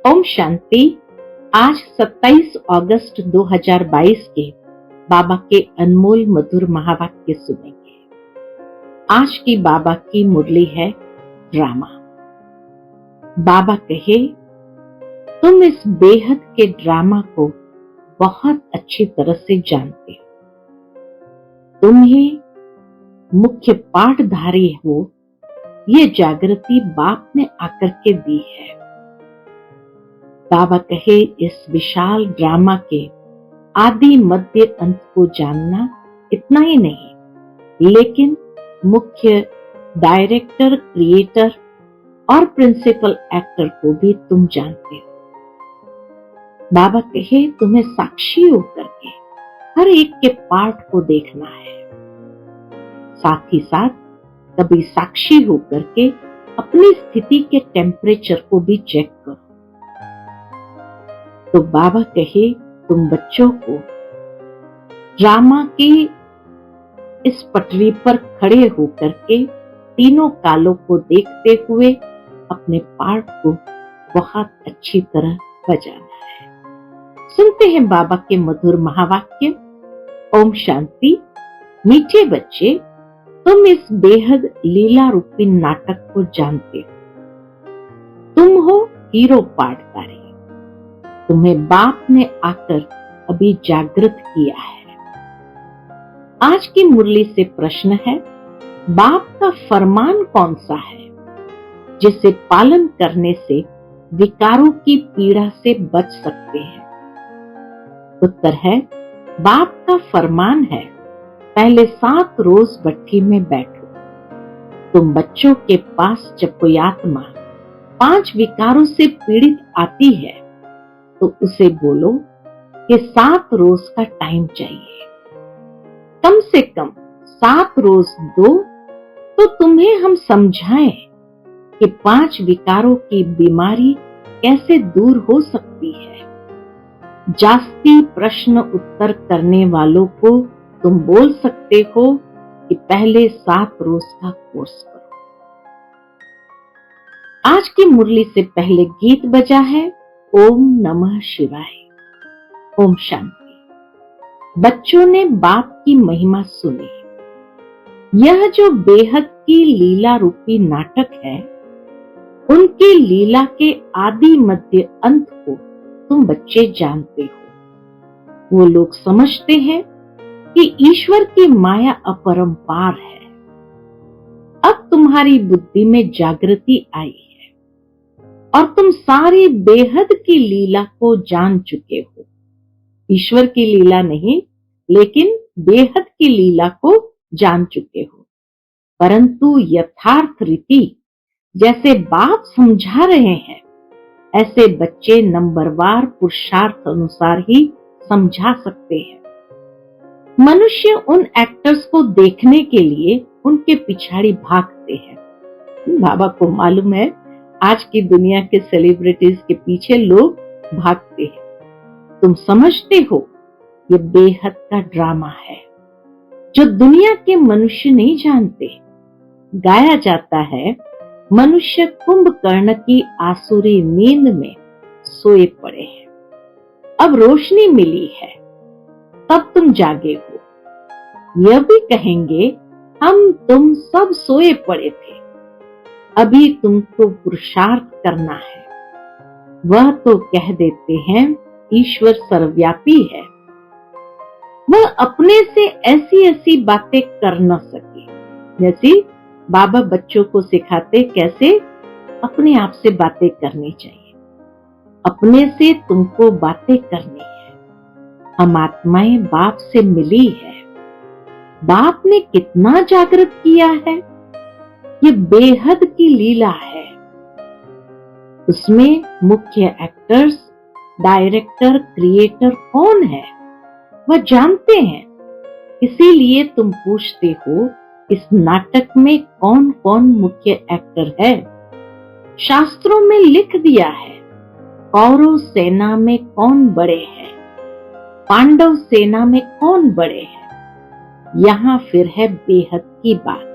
ओम शांति। आज 27 अगस्त 2022 के बाबा के अनमोल मधुर महावाक्य सुनेंगे। आज की बाबा की मुरली है ड्रामा। बाबा कहे, तुम इस बेहद के ड्रामा को बहुत अच्छी तरह से जानते हो। तुम्हें मुख्य पाठधारी हो, ये जागृति बाप ने आकर के दी है। बाबा कहे, इस विशाल ड्रामा के आदि मध्य अंत को जानना इतना ही नहीं, लेकिन मुख्य डायरेक्टर, क्रिएटर और प्रिंसिपल एक्टर को भी तुम जानते हो। बाबा कहे, तुम्हें साक्षी होकर के हर एक के पार्ट को देखना है, साथ ही साथ कभी साक्षी होकर के अपनी स्थिति के टेम्परेचर को भी चेक करो। तो बाबा कहे, तुम बच्चों को ड्रामा की इस पटरी पर खड़े होकर के तीनों कालों को देखते हुए अपने पार्ट को बहुत अच्छी तरह बजाना है। सुनते हैं बाबा के मधुर महावाक्य। ओम शांति। मीठे बच्चे, तुम इस बेहद लीला रूपी नाटक को जानते हो। तुम हो हीरो पाठधारी। तुम्हें बाप ने आकर अभी जागृत किया है। आज की मुरली से प्रश्न है, बाप का फरमान कौन सा है जिसे पालन करने से विकारों की पीड़ा से बच सकते हैं? उत्तर है, बाप का फरमान है, पहले 7 रोज भट्ठी में बैठो। तुम बच्चों के पास जब कोई आत्मा 5 विकारों से पीड़ित आती है तो उसे बोलो कि 7 रोज का टाइम चाहिए, कम से कम 7 रोज दो, तो तुम्हें हम समझाएं कि 5 विकारों की बीमारी कैसे दूर हो सकती है। जास्ती प्रश्न उत्तर करने वालों को तुम बोल सकते हो कि पहले 7 रोज का कोर्स करो। आज की मुरली से पहले गीत बजा है ओम नमः शिवाय। ओम शांति। बच्चों ने बाप की महिमा सुनी। यह जो बेहद की लीला रूपी नाटक है, उनकी लीला के आदि मध्य अंत को तुम बच्चे जानते हो। वो लोग समझते हैं कि ईश्वर की माया अपरंपार है। अब तुम्हारी बुद्धि में जागृति आई है और तुम सारी बेहद की लीला को जान चुके हो। ईश्वर की लीला नहीं, लेकिन बेहद की लीला को जान चुके हो। परंतु यथार्थ रीति जैसे बाप समझा रहे हैं, ऐसे बच्चे नंबरवार पुरुषार्थ अनुसार ही समझा सकते हैं। मनुष्य उन एक्टर्स को देखने के लिए उनके पिछाड़ी भागते हैं। बाबा को मालूम है, आज की दुनिया के सेलिब्रिटीज के पीछे लोग भागते हैं। तुम समझते हो, ये बेहद का ड्रामा है जो दुनिया के मनुष्य नहीं जानते। गाया जाता है, मनुष्य कुंभकर्ण की आसुरी नींद में सोए पड़े हैं, अब रोशनी मिली है, तब तुम जागे हो। यह भी कहेंगे, हम तुम सब सोए पड़े थे, अभी तुमको पुरुषार्थ करना है। वह तो कह देते हैं, ईश्वर सर्वव्यापी है, वह अपने से ऐसी ऐसी बातें कर न सके। जैसे बाबा बच्चों को सिखाते कैसे अपने आप से बातें करनी चाहिए। अपने से तुमको बातें करनी है। हम आत्माएं बाप से मिली है। बाप ने कितना जागृत किया है, ये बेहद की लीला है। उसमें मुख्य एक्टर्स, डायरेक्टर, क्रिएटर कौन है, वह जानते हैं। इसीलिए तुम पूछते हो, इस नाटक में कौन कौन मुख्य एक्टर है? शास्त्रों में लिख दिया है, कौरव सेना में कौन बड़े हैं, पांडव सेना में कौन बड़े हैं। यहाँ फिर है बेहद की बात।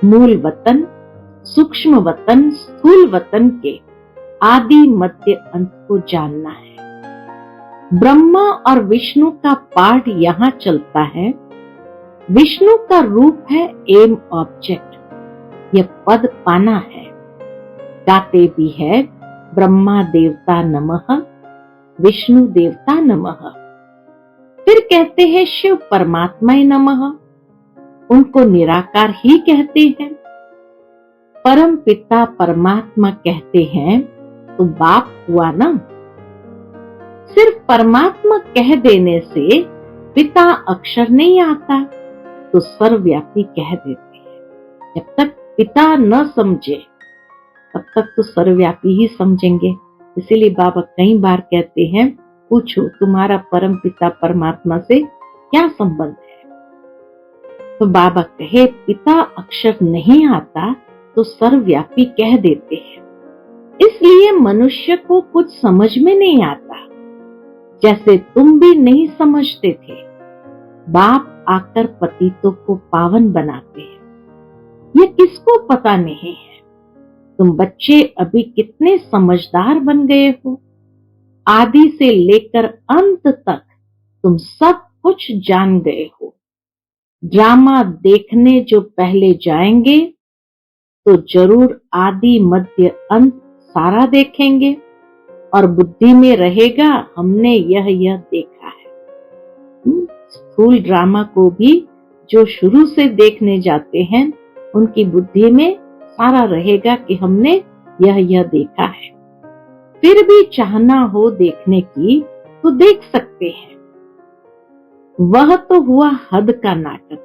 मूल वतन, सूक्ष्म वतन, स्थूल वतन के आदि मध्य अंत को जानना है। ब्रह्मा और विष्णु का पाठ यहाँ चलता है। विष्णु का रूप है एम ऑब्जेक्ट, यह पद पाना है। गाते भी है ब्रह्मा देवता नमः, विष्णु देवता नमः। फिर कहते हैं शिव परमात्मा नमः, उनको निराकार ही कहते हैं। परम पिता परमात्मा कहते हैं तो बाप हुआ ना। सिर्फ परमात्मा कह देने से पिता अक्षर नहीं आता, तो सर्वव्यापी कह देते हैं। जब तक पिता न समझे तब तक तो सर्वव्यापी ही समझेंगे। इसीलिए बाबा कई बार कहते हैं, पूछो तुम्हारा परम पिता परमात्मा से क्या संबंध है। तो बाबा कहे पिता अक्षर नहीं आता तो सर्वव्यापी कह देते हैं। इसलिए मनुष्य को कुछ समझ में नहीं आता, जैसे तुम भी नहीं समझते थे। बाप आकर पतितों को पावन बनाते हैं, ये किसको पता नहीं है। तुम बच्चे अभी कितने समझदार बन गए हो। आदि से लेकर अंत तक तुम सब कुछ जान गए हो। ड्रामा देखने जो पहले जाएंगे तो जरूर आदि मध्य अंत सारा देखेंगे और बुद्धि में रहेगा हमने यह देखा है। स्थूल ड्रामा को भी जो शुरू से देखने जाते हैं उनकी बुद्धि में सारा रहेगा कि हमने यह देखा है। फिर भी चाहना हो देखने की तो देख सकते हैं। वह तो हुआ हद का नाटक,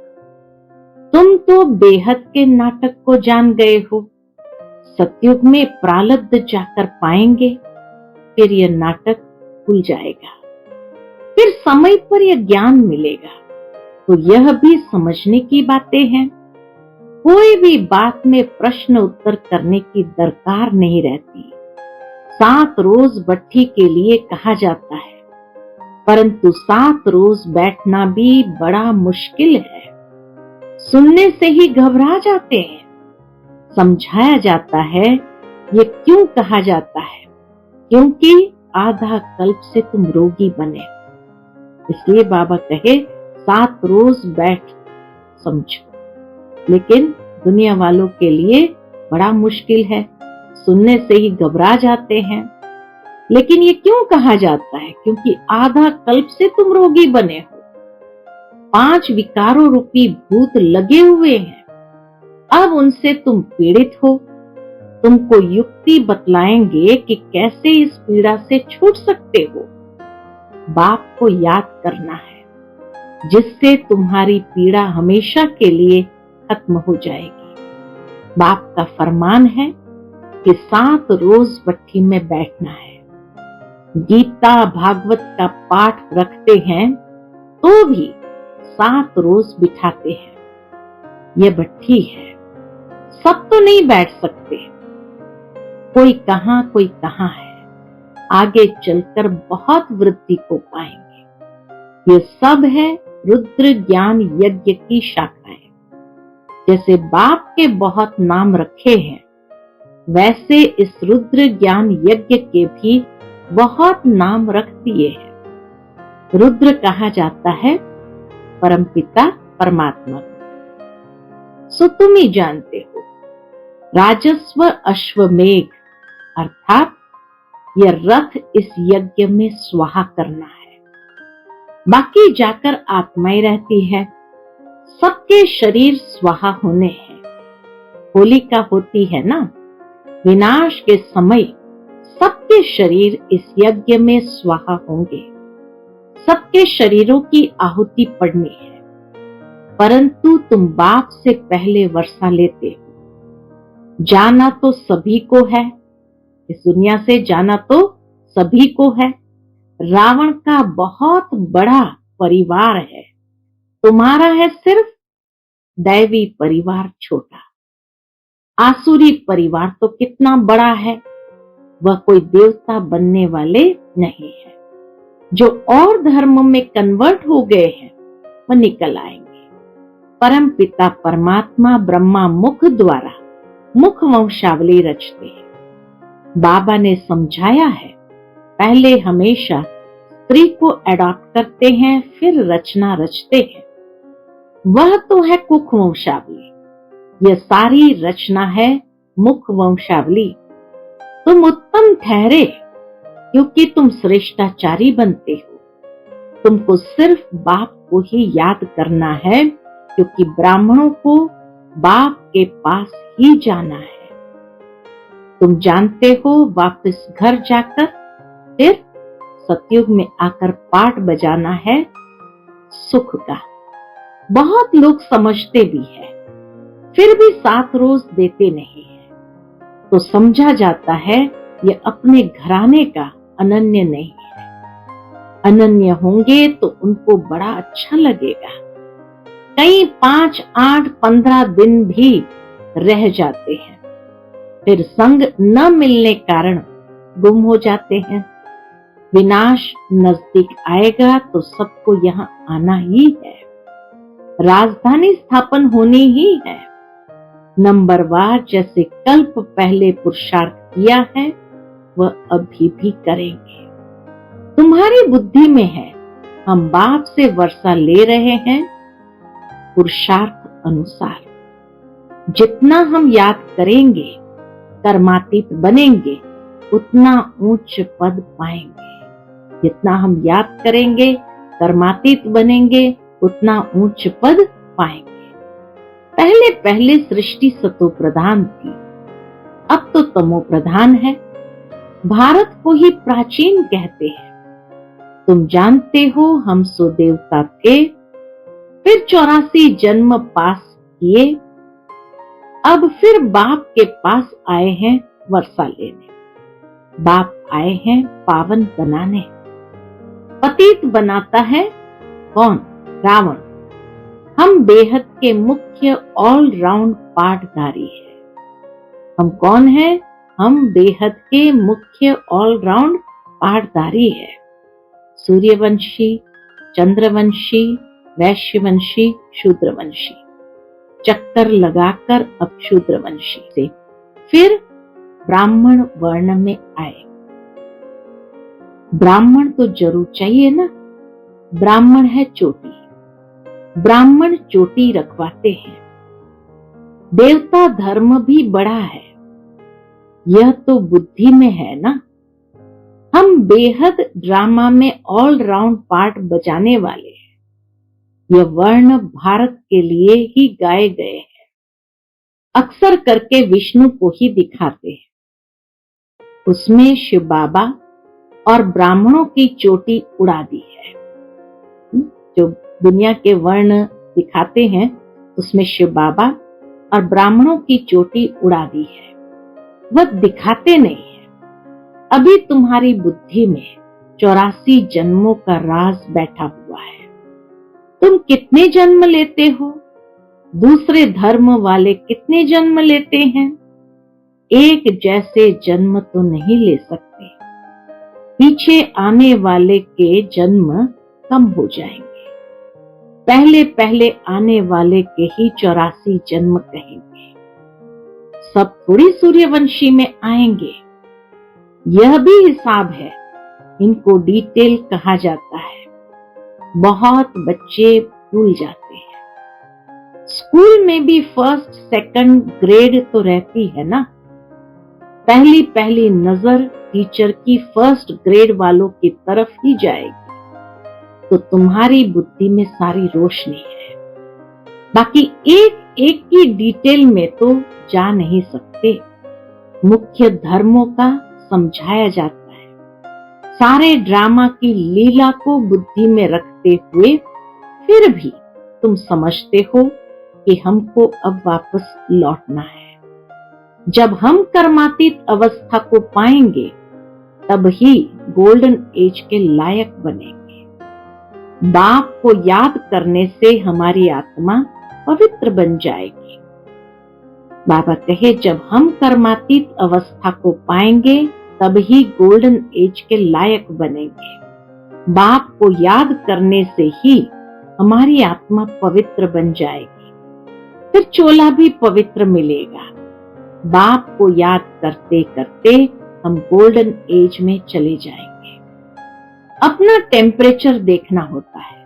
तुम तो बेहद के नाटक को जान गए हो। सतयुग में प्रारब्ध जाकर पाएंगे, फिर यह नाटक खुल जाएगा। फिर समय पर यह ज्ञान मिलेगा। तो यह भी समझने की बातें हैं। कोई भी बात में प्रश्न उत्तर करने की दरकार नहीं रहती। 7 रोज भट्ठी के लिए कहा जाता है, परंतु 7 रोज बैठना भी बड़ा मुश्किल है। सुनने से ही घबरा जाते हैं। समझाया जाता है, ये क्यों कहा जाता है? क्योंकि आधा कल्प से तुम रोगी बने। इसलिए बाबा कहे 7 रोज बैठ समझो। लेकिन दुनिया वालों के लिए बड़ा मुश्किल है, सुनने से ही घबरा जाते हैं। लेकिन ये क्यों कहा जाता है? क्योंकि आधा कल्प से तुम रोगी बने हो। 5 विकारों रूपी भूत लगे हुए हैं। अब उनसे तुम पीड़ित हो। तुमको युक्ति बतलाएंगे कि कैसे इस पीड़ा से छूट सकते हो। बाप को याद करना है, जिससे तुम्हारी पीड़ा हमेशा के लिए खत्म हो जाएगी। बाप का फरमान है कि 7 रोज भट्ठी में बैठना है। गीता भागवत का पाठ रखते हैं तो भी 7 रोज बिठाते हैं। यह भट्ठी है, सब तो नहीं बैठ सकते। कोई कहां है। आगे चलकर बहुत वृद्धि को पाएंगे। ये सब है रुद्र ज्ञान यज्ञ की शाखाएं। जैसे बाप के बहुत नाम रखे हैं, वैसे इस रुद्र ज्ञान यज्ञ के भी बहुत नाम रख दिए हैं। रुद्र कहा जाता है परमपिता परमात्मा। सो तुम ही जानते हो। राजस्व अश्वमेघ अर्थात यह रथ इस यज्ञ में स्वाहा करना है। बाकी जाकर आत्माएं रहती है। सबके शरीर स्वाहा होने हैं। होलिका होती है ना, विनाश के समय सबके शरीर इस यज्ञ में स्वाहा होंगे। सबके शरीरों की आहुति पड़नी है। परंतु तुम बाप से पहले वर्षा लेते हो। जाना तो सभी को है, इस दुनिया से जाना तो सभी को है। रावण का बहुत बड़ा परिवार है, तुम्हारा है सिर्फ दैवी परिवार छोटा। आसुरी परिवार तो कितना बड़ा है, वह कोई देवता बनने वाले नहीं है। जो और धर्म में कन्वर्ट हो गए हैं वह निकल आएंगे। परम पिता परमात्मा ब्रह्मा मुख द्वारा मुख वंशावली रचते हैं। बाबा ने समझाया है, पहले हमेशा स्त्री को अडॉप्ट करते हैं, फिर रचना रचते हैं। वह तो है कुख वंशावली, यह सारी रचना है मुख वंशावली। तुम उत्तम ठहरे क्योंकि तुम श्रेष्ठाचारी बनते हो। तुमको सिर्फ बाप को ही याद करना है, क्योंकि ब्राह्मणों को बाप के पास ही जाना है। तुम जानते हो, वापस घर जाकर फिर सतयुग में आकर पाठ बजाना है सुख का। बहुत लोग समझते भी है, फिर भी 7 रोज देते नहीं है, तो समझा जाता है ये अपने घराने का अनन्य नहीं है। अनन्य होंगे तो उनको बड़ा अच्छा लगेगा। कई 5, 8, 15 दिन भी रह जाते हैं, फिर संग न मिलने कारण गुम हो जाते हैं। विनाश नजदीक आएगा तो सबको यहाँ आना ही है। राजधानी स्थापन होनी ही है। नंबरवार जैसे कल्प पहले पुरुषार्थ किया है, वह अभी भी करेंगे। तुम्हारी बुद्धि में है, हम बाप से वर्षा ले रहे हैं पुरुषार्थ अनुसार। जितना हम याद करेंगे, कर्मातीत बनेंगे, उतना उच्च पद पाएंगे। जितना हम याद करेंगे, कर्मातीत बनेंगे, उतना उच्च पद पाएंगे। पहले पहले सृष्टि सतो प्रधान थी, अब तो तमो प्रधान है। भारत को ही प्राचीन कहते हैं। तुम जानते हो, हम सो देवता थे, फिर 84 जन्म पास किए, अब फिर बाप के पास आए हैं वर्षा लेने। बाप आए हैं पावन बनाने। पतित बनाता है कौन? रावण। हम बेहद के मुख्य ऑलराउंड पाठधारी है। हम कौन है? हम बेहद के मुख्य ऑलराउंड पाठधारी है। सूर्यवंशी, चंद्रवंशी, वैश्यवंशी, शूद्रवंशी। चक्कर लगाकर अब शूद्रवंशी से फिर ब्राह्मण वर्ण में आए। ब्राह्मण तो जरूर चाहिए ना। ब्राह्मण है चोटी। ब्राह्मण चोटी रखवाते हैं। देवता धर्म भी बड़ा है, यह तो बुद्धि में है ना। हम बेहद ड्रामा में ऑल राउंड पार्ट बजाने वाले हैं। यह वर्ण भारत के लिए ही गाए गए हैं। अक्सर करके विष्णु को ही दिखाते हैं। उसमें शिव बाबा और ब्राह्मणों की चोटी उड़ा दी है। जो दुनिया के वर्ण दिखाते हैं, उसमें शिव बाबा और ब्राह्मणों की चोटी उड़ा दी है। वह दिखाते नहीं है। अभी तुम्हारी बुद्धि में 84 जन्मों का राज बैठा हुआ है। तुम कितने जन्म लेते हो? दूसरे धर्म वाले कितने जन्म लेते हैं? एक जैसे जन्म तो नहीं ले सकते। पीछे आने वाले के जन्म कम हो जाएंगे। पहले पहले आने वाले के ही 84 जन्म कहेंगे। सब थोड़ी सूर्यवंशी में आएंगे। यह भी हिसाब है। इनको डिटेल कहा जाता है। बहुत बच्चे भूल जाते हैं। स्कूल में भी फर्स्ट सेकंड ग्रेड तो रहती है ना। पहली पहली नजर टीचर की फर्स्ट ग्रेड वालों की तरफ ही जाएगी, तो तुम्हारी बुद्धि में सारी रोशनी है। बाकी एक एक की डिटेल में तो जा नहीं सकते। मुख्य धर्मों का समझाया जाता है। सारे ड्रामा की लीला को बुद्धि में रखते हुए फिर भी तुम समझते हो कि हमको अब वापस लौटना है। जब हम कर्मातीत अवस्था को पाएंगे, तब ही गोल्डन एज के लायक बनेंगे। बाप को याद करने से हमारी आत्मा पवित्र बन जाएगी। बाबा कहे, जब हम कर्मातीत अवस्था को पाएंगे, तब ही गोल्डन एज के लायक बनेंगे। बाप को याद करने से ही हमारी आत्मा पवित्र बन जाएगी। फिर चोला भी पवित्र मिलेगा। बाप को याद करते करते हम गोल्डन एज में चले जाएंगे। अपना टेम्परेचर देखना होता है,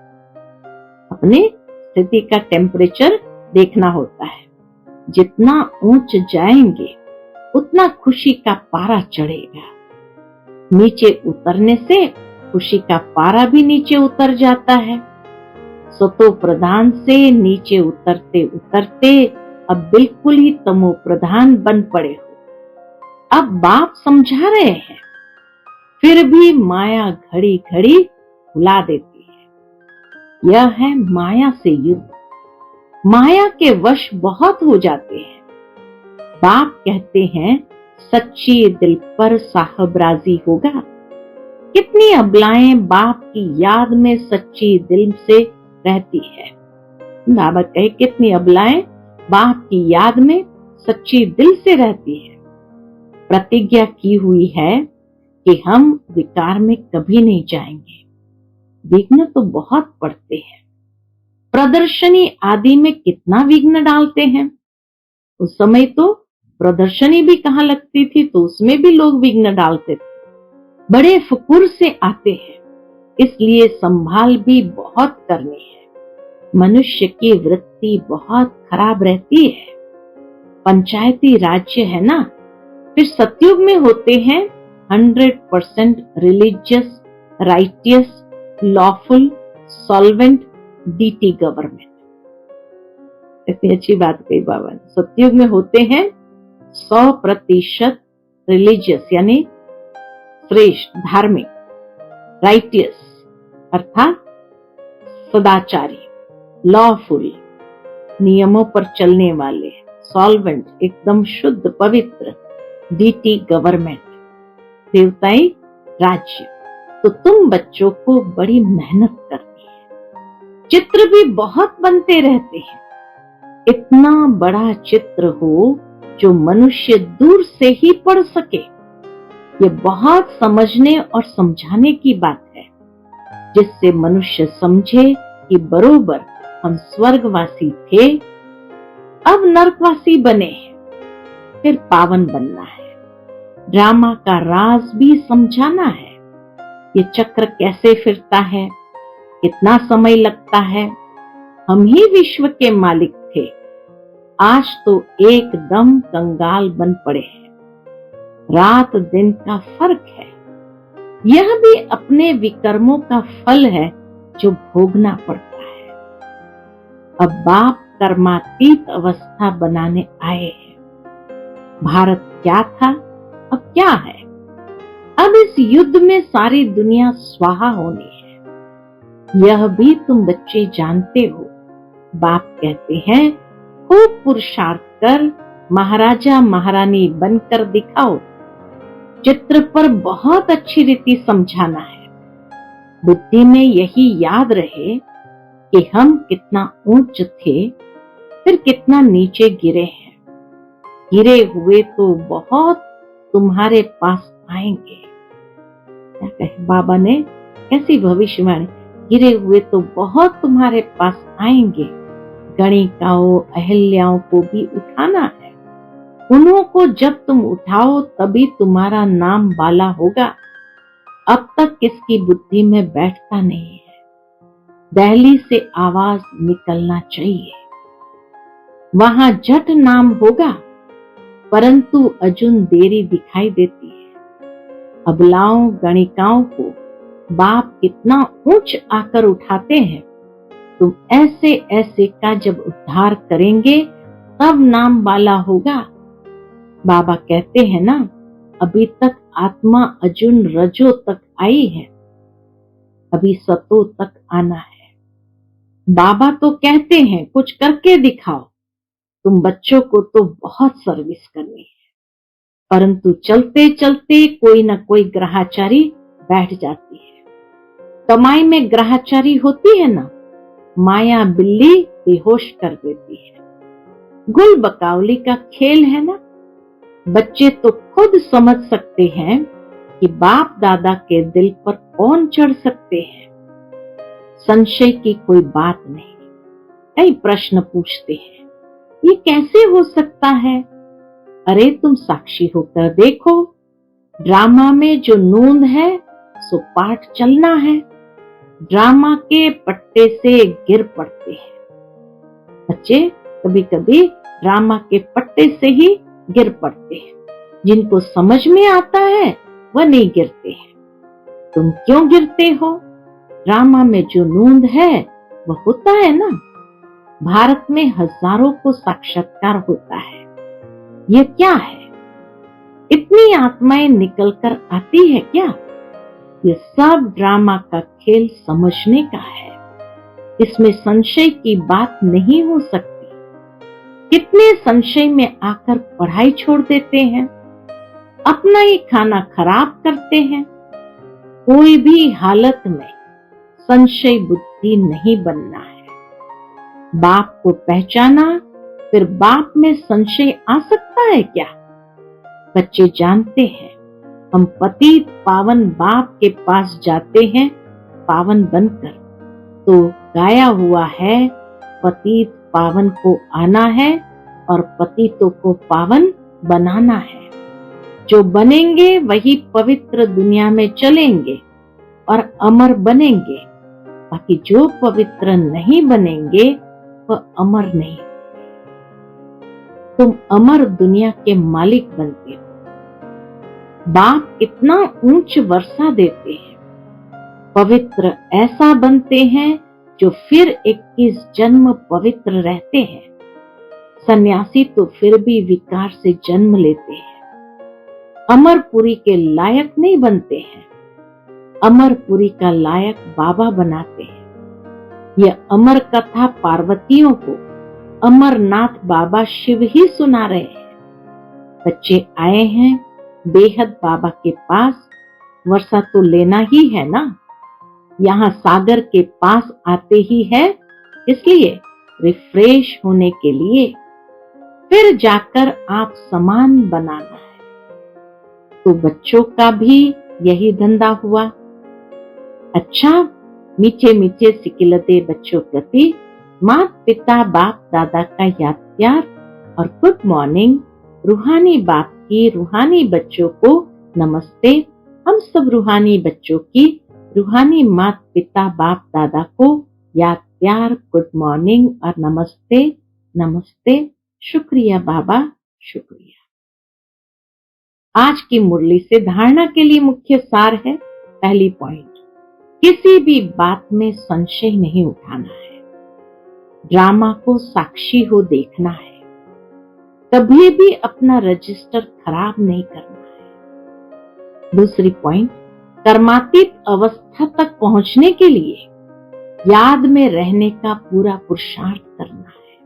अपने स्थिति का टेम्परेचर देखना होता है। जितना ऊंच जाएंगे उतना खुशी का पारा चढ़ेगा। नीचे उतरने से खुशी का पारा भी नीचे उतर जाता है। सतो प्रधान से नीचे उतरते उतरते अब बिल्कुल ही तमो प्रधान बन पड़े हो। अब बाप समझा रहे हैं, फिर भी माया घड़ी घड़ी भुला देती है। यह है माया से युद्ध। माया के वश बहुत हो जाते हैं। बाप कहते हैं सच्ची दिल पर साहबराजी होगा। कितनी अबलाएं बाप की याद में सच्ची दिल से रहती है। बाबा कहे कितनी अबलाएं बाप की याद में सच्ची दिल से रहती है। प्रतिज्ञा की हुई है कि हम विकार में कभी नहीं जाएंगे। विघ्न तो बहुत पड़ते हैं। प्रदर्शनी आदि में कितना विघ्न डालते हैं। उस समय तो प्रदर्शनी भी कहाँ लगती थी, तो उसमें भी लोग विघ्न डालते थे। बड़े फुकुर से आते हैं, इसलिए संभाल भी बहुत करनी है। मनुष्य की वृत्ति बहुत खराब रहती है। पंचायती राज्य है ना, फिर सतयुग में होते हैं 100% religious, righteous, lawful, solvent DT government. इतनी अच्छी बात कही बाबा ने। सतयुग में होते हैं 100% रिलीजियस यानी श्रेष्ठ, धार्मिक, राइटियस अर्थात सदाचारी, लॉफुल नियमों पर चलने वाले, सॉल्वेंट एकदम शुद्ध पवित्र, डीटी गवर्नमेंट देवताई राज्य। तो तुम बच्चों को बड़ी मेहनत करनी है। चित्र भी बहुत बनते रहते हैं। इतना बड़ा चित्र हो जो मनुष्य दूर से ही पढ़ सके। ये बहुत समझने और समझाने की बात है, जिससे मनुष्य समझे कि बरोबर हम स्वर्गवासी थे, अब नरकवासी बने हैं, फिर पावन बनना है। ड्रामा का राज भी समझाना है। ये चक्र कैसे फिरता है, कितना समय लगता है। हम ही विश्व के मालिक थे, आज तो एकदम कंगाल बन पड़े हैं। रात दिन का फर्क है। यह भी अपने विकर्मों का फल है जो भोगना पड़ता है। अब बाप कर्मातीत अवस्था बनाने आए हैं। भारत क्या था, अब क्या है। अब इस युद्ध में सारी दुनिया स्वाहा होनी है। यह भी तुम बच्चे जानते हो। बाप कहते हैं खूब पुरुषार्थ कर महाराजा महारानी बनकर दिखाओ। चित्र पर बहुत अच्छी रीति समझाना है। बुद्धि में यही याद रहे कि हम कितना ऊंच थे, फिर कितना नीचे गिरे हैं। गिरे हुए तो बहुत तुम्हारे पास आएंगे। क्या कहे बाबा ने, कैसी भविष्यवाणी। गिरे हुए तो बहुत तुम्हारे पास आएंगे। गणिकाओं अहिल्याओं को भी उठाना है। उन्हों को जब तुम उठाओ तभी तुम्हारा नाम बाला होगा। अब तक किसकी बुद्धि में बैठता नहीं है। दहली से आवाज निकलना चाहिए, वहां झट नाम होगा, परंतु अजुन देरी दिखाई देती है। अबलाओं गणिकाओं को बाप कितना ऊंच आकर उठाते हैं। तुम ऐसे ऐसे का जब उद्धार करेंगे तब नाम बाला होगा। बाबा कहते हैं ना, अभी तक आत्मा अजुन रजो तक आई है, अभी सतो तक आना है। बाबा तो कहते हैं कुछ करके दिखाओ। तुम बच्चों को तो बहुत सर्विस करनी है, परंतु चलते चलते कोई न कोई ग्रहाचारी बैठ जाती है। कमाई में ग्रहाचारी होती है ना, माया बिल्ली बेहोश कर देती है। गुल बकावली का खेल है ना। बच्चे तो खुद समझ सकते हैं कि बाप दादा के दिल पर कौन चढ़ सकते हैं। संशय की कोई बात नहीं। कई प्रश्न पूछते हैं, ये कैसे हो सकता है। अरे तुम साक्षी होकर देखो। ड्रामा में जो नूंद है सो पाठ चलना है। ड्रामा के पट्टे से गिर पड़ते हैं। बच्चे कभी कभी ड्रामा के पट्टे से ही गिर पड़ते हैं। जिनको समझ में आता है वह नहीं गिरते हैं। तुम क्यों गिरते हो? ड्रामा में जो नूंद है वह होता है ना। भारत में हजारों को साक्षात्कार होता है। ये क्या है? इतनी आत्माएं निकल कर आती है क्या? ये सब ड्रामा का खेल समझने का है। इसमें संशय की बात नहीं हो सकती। कितने संशय में आकर पढ़ाई छोड़ देते हैं, अपना ही खाना खराब करते हैं। कोई भी हालत में संशय बुद्धि नहीं बनना है। बाप को पहचाना, फिर बाप में संशय आ सकता है क्या? बच्चे जानते हैं हम पतित पावन बाप के पास जाते हैं पावन बनकर, तो गाया हुआ है पतित पावन को आना है और पतितों को पावन बनाना है। जो बनेंगे वही पवित्र दुनिया में चलेंगे और अमर बनेंगे। बाकी जो पवित्र नहीं बनेंगे वह अमर नहीं। तुम अमर दुनिया के मालिक बनते हो। बाप इतना ऊंच वर्षा देते हैं, पवित्र ऐसा बनते हैं जो फिर 21 जन्म पवित्र रहते हैं। सन्यासी तो फिर भी विकार से जन्म लेते हैं, अमरपुरी के लायक नहीं बनते हैं। अमरपुरी का लायक बाबा बनाते हैं। यह अमर कथा पार्वतियों को अमरनाथ बाबा शिव ही सुना रहे हैं। बच्चे आए हैं बेहद बाबा के पास, वर्षा तो लेना ही है ना। यहाँ सागर के पास आते ही है, इसलिए रिफ्रेश होने के लिए फिर जाकर आप सामान बनाना है। तो बच्चों का भी यही धंधा हुआ। अच्छा, मीठे मीठे सिकिलते बच्चों प्रति माता पिता बाप दादा का याद प्यार और गुड मॉर्निंग। रूहानी बाप की रूहानी बच्चों को नमस्ते। हम सब रूहानी बच्चों की रूहानी माता पिता बाप दादा को याद प्यार, गुड मॉर्निंग और नमस्ते नमस्ते। शुक्रिया बाबा, शुक्रिया। आज की मुरली से धारणा के लिए मुख्य सार है। पहली पॉइंट, किसी भी बात में संशय नहीं उठाना है। ड्रामा को साक्षी हो देखना है। कभी भी अपना रजिस्टर खराब नहीं करना है। दूसरी पॉइंट, कर्मातीत अवस्था तक पहुंचने के लिए याद में रहने का पूरा पुरुषार्थ करना है।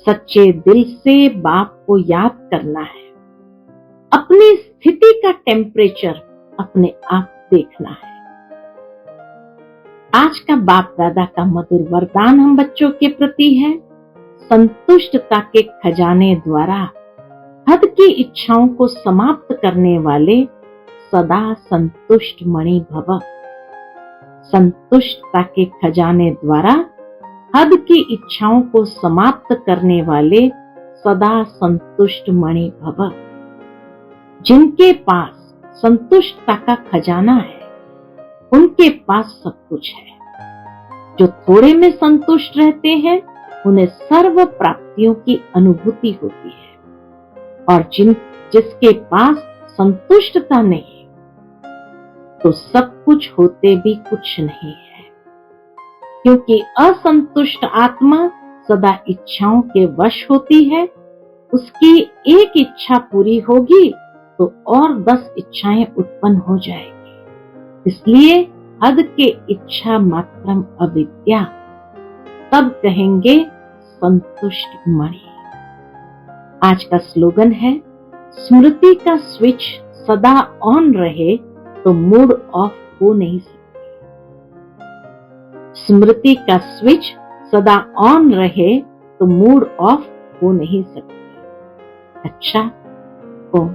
सच्चे दिल से बाप को याद करना है। अपनी स्थिति का टेम्परेचर अपने आप देखना है। आज का बाप दादा का मधुर वरदान हम बच्चों के प्रति है। संतुष्टता के खजाने द्वारा हद की इच्छाओं को समाप्त करने वाले सदा संतुष्ट मणि भव। संतुष्टता के खजाने द्वारा हद की इच्छाओं को समाप्त करने वाले सदा संतुष्ट मणि भव। जिनके पास संतुष्टता का खजाना है उनके पास सब कुछ है। जो थोड़े में संतुष्ट रहते हैं उन्हें सर्व प्राप्तियों की अनुभूति होती है। और जिसके पास संतुष्टता नहीं तो सब कुछ होते भी कुछ नहीं है। क्योंकि असंतुष्ट आत्मा सदा इच्छाओं के वश होती है। उसकी एक इच्छा पूरी होगी तो और 10 इच्छाएं उत्पन्न हो जाएगी। इसलिए हद के इच्छा मात्रम अविद्या, तब कहेंगे संतुष्ट मणि। आज का स्लोगन है, स्मृति का स्विच सदा ऑन रहे तो मूड ऑफ हो नहीं सकती। स्मृति का स्विच सदा ऑन रहे तो मूड ऑफ हो नहीं सकती। अच्छा, ओम